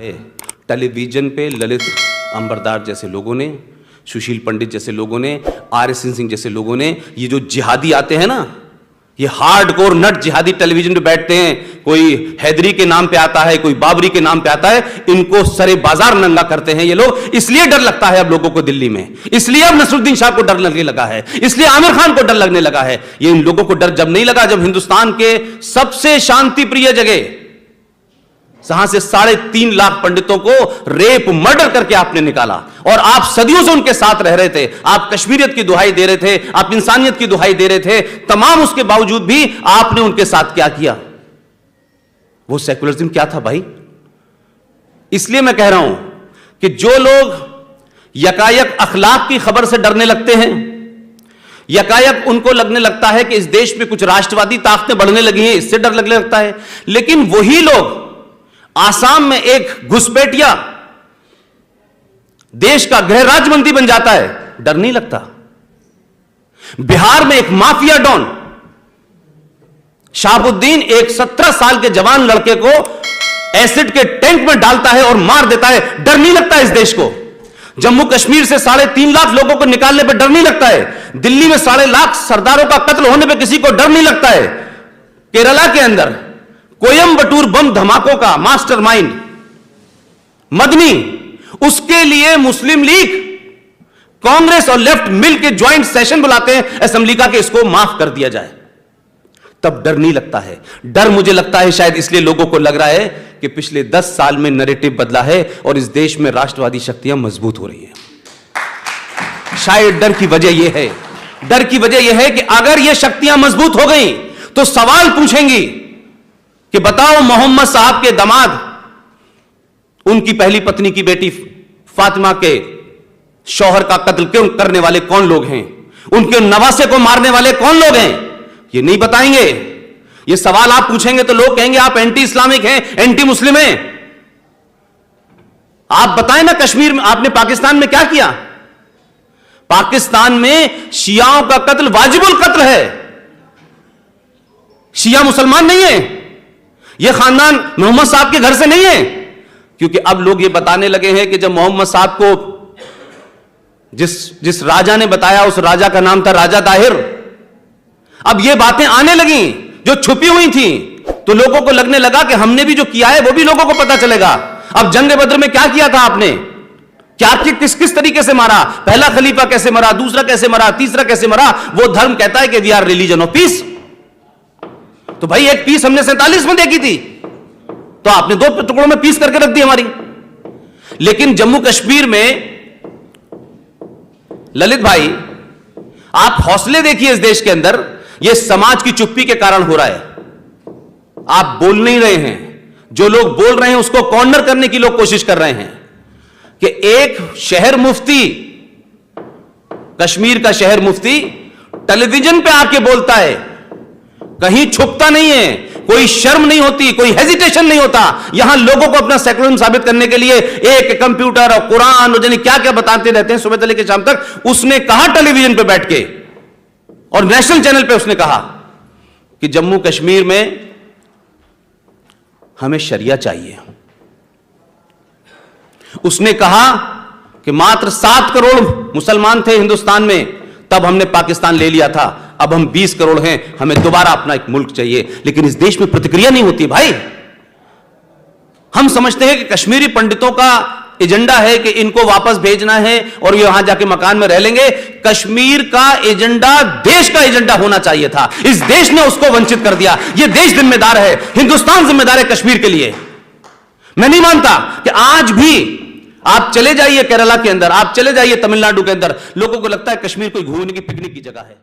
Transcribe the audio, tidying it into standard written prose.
Television पे ललित अंबरदार जैसे लोगों ने, सुशील पंडित जैसे लोगों ने, आर.एस. सिंह जैसे लोगों ने, ये जो जिहादी आते हैं ना, ये हार्डकोर नट जिहादी टेलीविजन पे बैठते हैं, कोई हैदरी के नाम पे आता है, कोई बाबरी के नाम पे आता है, इनको सरे बाजार नंगा करते हैं ये लोग। इसलिए डर लगता है अब लोगों को दिल्ली में, इसलिए अब नसरुद्दीन शाह को डर लगने लगा है, इसलिए आमिर खान को डर लगने लगा है। ये इन लोगों को डर जब नहीं लगा, जब हिंदुस्तान के सबसे शांति प्रिय जगह जहां से 3.5 लाख पंडितों को रेप मर्डर करके आपने निकाला, और आप सदियों से उनके साथ रह रहे थे, आप कश्मीरियत की दुहाई दे रहे थे, आप इंसानियत की दुहाई दे रहे थे, तमाम उसके बावजूद भी आपने उनके साथ क्या किया? वो सेकुलरिज्म क्या था भाई? इसलिए मैं कह रहा हूं कि जो लोग यकायक अखलाक की खबर से डरने लगते हैं, यकायक उनको लगने लगता है कि इस देश में कुछ राष्ट्रवादी ताकतें बढ़ने लगी हैं, इससे डर लगने लगता है, लेकिन वही लोग आसाम में एक घुसपैठिया देश का गृह राज्य मंत्री बन जाता है, डर नहीं लगता। बिहार में एक माफिया डॉन शहाबुद्दीन एक 17 साल के जवान लड़के को एसिड के टैंक में डालता है और मार देता है, डर नहीं लगता इस देश को। जम्मू कश्मीर से 3.5 लाख लोगों को निकालने पर डर नहीं लगता है। दिल्ली में 1.5 लाख सरदारों का कत्ल होने पर किसी को डर नहीं लगता है। केरला के अंदर कोयम्बटूर बम धमाकों का मास्टरमाइंड मदनी, उसके लिए मुस्लिम लीग, कांग्रेस और लेफ्ट मिलकर ज्वाइंट सेशन बुलाते हैं असेंबली का कि इसको माफ कर दिया जाए, तब डर नहीं लगता है। डर मुझे लगता है शायद इसलिए लोगों को लग रहा है कि पिछले 10 साल में नैरेटिव बदला है और इस देश में राष्ट्रवादी शक्तियां मजबूत हो रही हैं। शायद डर की वजह यह है, डर की वजह यह है कि अगर यह शक्तियां मजबूत हो गई तो सवाल पूछेंगी कि बताओ मोहम्मद साहब के दामाद, उनकी पहली पत्नी की बेटी फातिमा के शौहर का कत्ल क्यों करने वाले कौन लोग हैं, उनके नवासे को मारने वाले कौन लोग हैं, ये नहीं बताएंगे। ये सवाल आप पूछेंगे तो लोग कहेंगे आप एंटी इस्लामिक हैं, एंटी मुस्लिम हैं। आप बताएं ना, कश्मीर में आपने पाकिस्तान में क्या किया? पाकिस्तान में शियाओं का कत्ल वाजिबुल कत्ल है। शिया मुसलमान नहीं है, यह खानदान मोहम्मद साहब के घर से नहीं है। क्योंकि अब लोग यह बताने लगे हैं कि जब मोहम्मद साहब को जिस राजा ने बताया, उस राजा का नाम था राजा ताहिर, अब यह बातें आने लगी जो छुपी हुई थी, तो लोगों को लगने लगा कि हमने भी जो किया है वो भी लोगों को पता चलेगा। अब जंग बद्र में क्या किया था आपने, क्या किस किस तरीके से मारा, पहला खलीफा कैसे मरा, दूसरा कैसे मरा, तीसरा कैसे मरा। वो धर्म कहता है कि we are religion of peace. तो भाई एक पीस हमने 47 में देखी थी, तो आपने 2 टुकड़ों में पीस करके रख दी हमारी। लेकिन जम्मू कश्मीर में ललित भाई, आप हौसले देखिए इस देश के अंदर, यह समाज की चुप्पी के कारण हो रहा है। आप बोल नहीं रहे हैं, जो लोग बोल रहे हैं उसको कॉर्नर करने की लोग कोशिश कर रहे हैं कि एक शहर मुफ्ती, कश्मीर का शहर मुफ्ती टेलीविजन पे आके बोलता है, कहीं छुपता नहीं है, कोई शर्म नहीं होती, कोई हेजिटेशन नहीं होता। यहां लोगों को अपना सेकुलरिज्म साबित करने के लिए एक कंप्यूटर और कुरान और क्या क्या बताते रहते हैं सुबह से लेकर शाम तक। उसने कहा टेलीविजन पे बैठ के और नेशनल चैनल पे उसने कहा कि जम्मू कश्मीर में हमें शरिया चाहिए। उसने कहा कि मात्र 7 करोड़ मुसलमान थे हिंदुस्तान में, तब हमने पाकिस्तान ले लिया था, अब हम 20 करोड़ हैं, हमें दोबारा अपना एक मुल्क चाहिए। लेकिन इस देश में प्रतिक्रिया नहीं होती भाई। हम समझते हैं कि कश्मीरी पंडितों का एजेंडा है कि इनको वापस भेजना है और ये वहां जाके मकान में रह लेंगे। कश्मीर का एजेंडा देश का एजेंडा होना चाहिए था, इस देश ने उसको वंचित कर दिया। यह देश जिम्मेदार है, हिंदुस्तान जिम्मेदार है कश्मीर के लिए। मैं नहीं मानता कि आज भी आप चले जाइए केरला के अंदर, आप चले जाइए तमिलनाडु के अंदर, लोगों को लगता है कश्मीर कोई घूमने की पिकनिक की जगह है।